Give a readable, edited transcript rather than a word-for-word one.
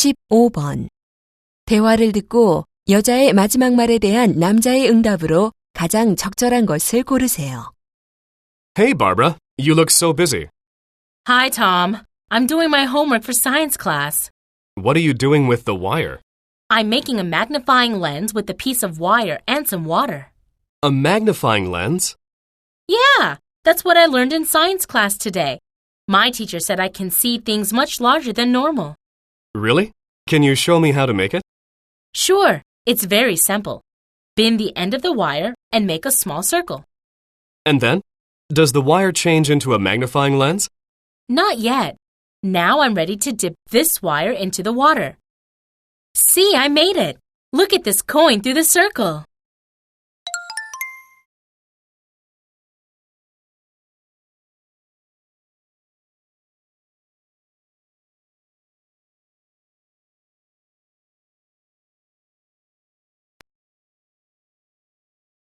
15번. 대화를 듣고 여자의 마지막 말에 대한 남자의 응답으로 가장 적절한 것을 고르세요. Hey, Barbara, you look so busy. Hi, Tom. I'm doing my homework for science class. What are you doing with the wire? I'm making a magnifying lens with a piece of wire and some water. A magnifying lens? Yeah, that's what I learned in science class today. My teacher said I can see things much larger than normal. Really? Can you show me how to make it? Sure, it's very simple. Bend the end of the wire and make a small circle. And then? Does the wire change into a magnifying lens? Not yet. Now I'm ready to dip this wire into the water. See, I made it. Look at this coin through the circle.